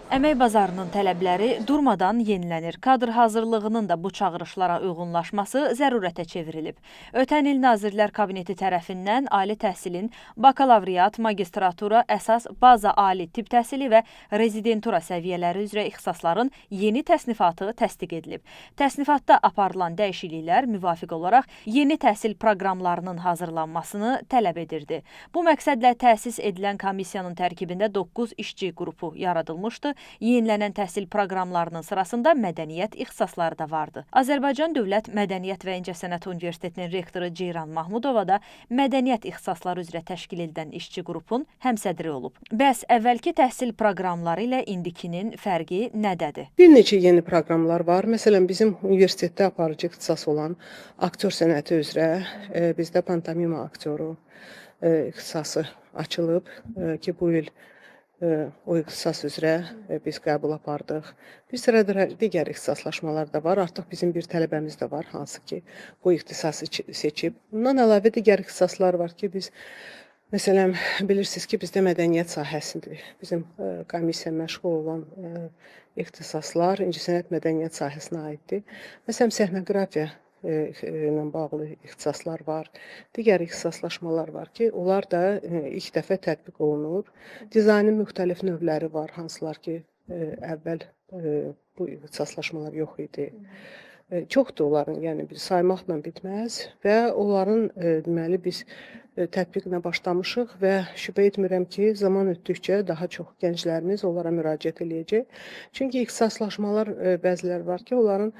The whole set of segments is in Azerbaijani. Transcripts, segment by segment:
Əmək bazarının tələbləri durmadan yenilənir. Kadr hazırlığının da bu çağırışlara uyğunlaşması zərurətə çevrilib. Ötən il Nazirlər Kabineti tərəfindən ali təhsilin bakalavriat, magistratura, əsas baza ali tibb təhsili və rezidentura səviyyələri üzrə ixtisasların yeni təsnifatı təsdiq edilib. Təsnifatda aparılan dəyişikliklər müvafiq olaraq yeni təhsil proqramlarının hazırlanmasını tələb edirdi. Bu məqsədlə təsis edilən komissiyanın tərkibində 9 işçi qrupu yaradılmışdı. Yenilənən təhsil proqramlarının sırasında mədəniyyət ixtisasları da vardı. Azərbaycan Dövlət Mədəniyyət və İncəsənət Universitetinin rektoru Ceyran Mahmudova da mədəniyyət ixtisasları üzrə təşkil edilən işçi qrupun həmsədri olub. Bəs əvvəlki təhsil proqramları ilə indikinin fərqi nədədir? Bir neçə yeni proqramlar var. Məsələn, bizim universitetdə aparıcı ixtisas olan aktyor sənəti üzrə bizdə pantomima aktyoru ixtisası açılıb ki, bu il o ixtisas üzrə biz qəbul apardıq. Bir sıra digər ixtisaslaşmalar da var. Artıq bizim bir tələbəmiz də var, hansı ki, bu ixtisası seçib. Bundan əlavə digər ixtisaslar var ki, biz məsələn, bilirsiniz ki, bizdə mədəniyyət sahəsidir. Bizim komissiya məşğul olan ixtisaslar incəsənət mədəniyyət sahəsinə aiddir. Məsələn, səhnəqrafiya ilə bağlı ixtisaslar var. Digər ixtisaslaşmalar var ki, onlar da ilk dəfə tətbiq olunur. Dizaynın müxtəlif növləri var, hansılar ki, əvvəl bu ixtisaslaşmalar yox idi. Çoxdur onların, yəni bir saymaqla bitməz və onların deməli biz tətbiqinə başlamışıq və şübhə etmirəm ki, zaman ötdükcə daha çox gənclərimiz onlara müraciət eləyəcək. Çünki ixtisaslaşmalar bəziləri var ki, onların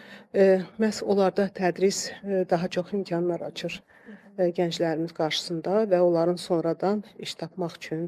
məhz onlarda tədris daha çox imkanlar açır gənclərimiz qarşısında və onların sonradan iş tapmaq üçün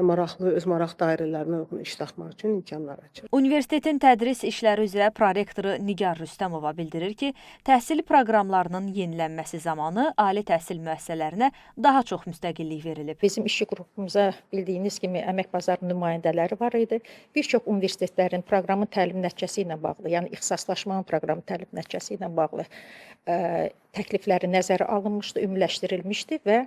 öz maraq dairələrinə uyğun iş tapmaq üçün imkanlar açır. Universitetin tədris işləri üzrə prorektoru Nigar Rüstəmova bildirir ki, təhsil proqramlarının yenilənməsi zamanı ali təhsil müəssisələrinə daha çox müstəqillik verilib. Bizim işçi qrupumuza bildiyiniz kimi əmək bazarı nümayəndələri var idi. Bir çox universitetlərin proqramın təlim nəticəsi ilə bağlı, yəni ixtisaslaşmanın proqramı təlim nəticəsi ilə bağlı təklifləri nəzərə alınmışdı, ümumiləşdirilmişdi və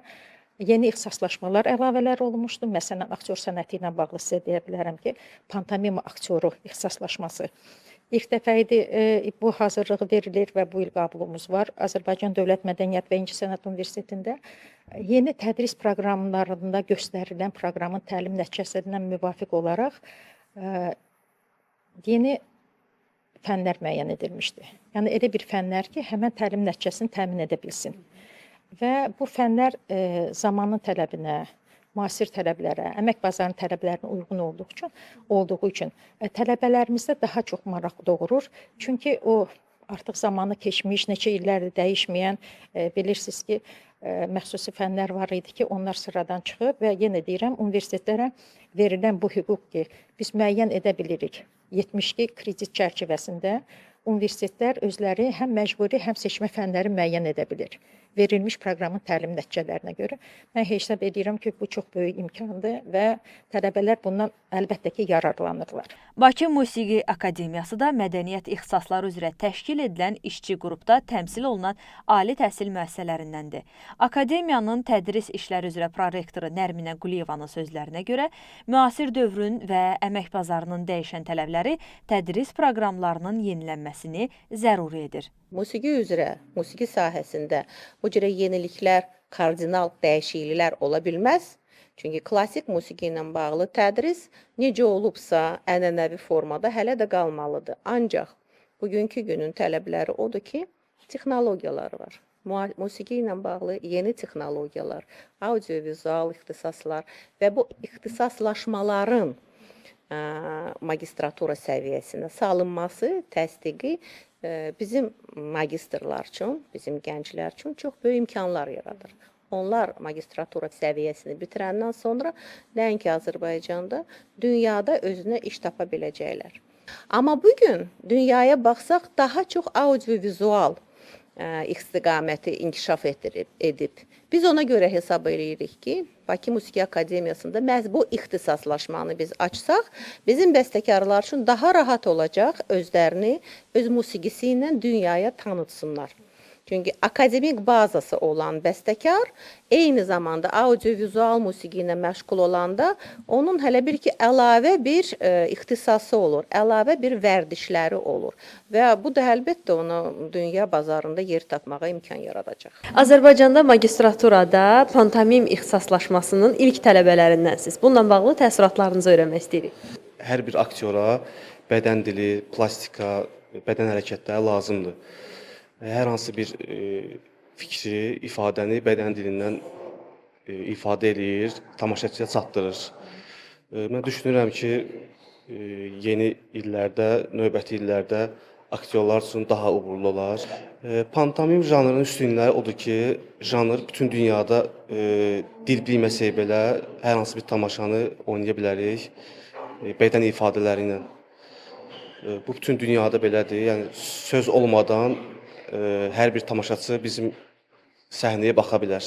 yeni ixtisaslaşmalar əlavələr olunmuşdu. Məsələn, aktyor sənəti ilə bağlı sizə deyə bilərəm ki, pantomima aktyoru ixtisaslaşması ilk dəfə idi bu hazırlığı verilir və bu il qəbulumuz var. Azərbaycan Dövlət Mədəniyyət və İncəsənət Universitetində yeni tədris proqramlarında göstərilən proqramın təlim nəticəsindən müvafiq olaraq yeni fənlər müəyyən edilmişdi. Yəni elə bir fənlər ki, həmən təlim nəticəsini təmin edə bilsin. Və bu fənlər zamanın tələbinə, müasir tələblərə, əmək bazarının tələblərinə uyğun olduğu üçün tələbələrimizdə daha çox maraq doğurur. Çünki o artıq zamanı keçmiş, neçə illərdir dəyişməyən, bilirsiniz ki, məxsusi fənlər var idi ki, onlar sıradan çıxıb və yenə deyirəm, universitetlərə verilən bu hüquq ki, biz müəyyən edə bilirik. 72 kredit çərçivəsində universitetlər özləri həm məcburi, həm seçmə fənləri müəyyən edə bilir. Verilmiş proqramın təlim nəticələrinə görə. Mən hesab edirəm ki, bu çox böyük imkandır və tələbələr bundan əlbəttə ki, yararlanırlar. Bakı Musiqi Akademiyası da mədəniyyət ixtisasları üzrə təşkil edilən işçi qrupda təmsil olunan ali təhsil müəssisələrindəndir. Akademiyanın tədris işləri üzrə prorektoru Nərminə Quliyevanın sözlərinə görə, müasir dövrün və əmək bazarının dəyişən tələbləri tədris proqramlarının yenilənməsini zəruri edir. Musiqi üzrə, musiqi sahəsində bu cürə yeniliklər, kardinal dəyişikliklər ola bilməz. Çünki klassik musiqi ilə bağlı tədris necə olubsa, ənənəvi formada hələ də qalmalıdır. Ancaq bugünkü günün tələbləri odur ki, texnologiyalar var. Musiqi ilə bağlı yeni texnologiyalar, audiovizual ixtisaslar və bu ixtisaslaşmaların magistratura səviyyəsinə salınması, təsdiqi bizim magistrlar üçün, bizim gənclər üçün çox böyük imkanlar yaradır. Onlar magistratura səviyyəsini bitirəndən sonra nəinki Azərbaycanda, dünyada özünə iş tapa biləcəklər. Amma bugün dünyaya baxsaq daha çox audiovizual istiqaməti inkişaf edib. Biz ona görə hesab edirik ki, Bakı Musiqi Akademiyasında məhz bu ixtisaslaşmanı biz açsaq, bizim bəstəkarlar üçün daha rahat olacaq özlərini öz musiqisi ilə dünyaya tanıtsınlar. Çünki akademik bazası olan bəstəkar eyni zamanda audiovizual musiqi ilə məşğul olanda onun hələ bir ki əlavə bir ixtisası olur, əlavə bir vərdişləri olur və bu da əlbəttə ona dünya bazarında yer tapmağa imkan yaradacaq. Azərbaycanda magistraturada pantomim ixtisaslaşmasının ilk tələbələrindənsiz. Bununla bağlı təəssüratlarınızı öyrənmək istəyirik. Hər bir aktyora bədən dili, plastika, bədən hərəkətləri lazımdır. Hər hansı bir fikri, ifadəni bədən dilindən ifadə eləyir, tamaşaçıya çatdırır. Mən düşünürəm ki, yeni illərdə, növbəti illərdə aktyorlar üçün daha uğurlu olar. Pantomim janrının üstünlüyü odur ki, janr bütün dünyada dil bilməsək belə hər hansı bir tamaşanı oynaya bilərik bədən ifadələri ilə. Bu bütün dünyada belədir. Yəni söz olmadan hər bir tamaşaçı bizim səhnəyə baxa bilər.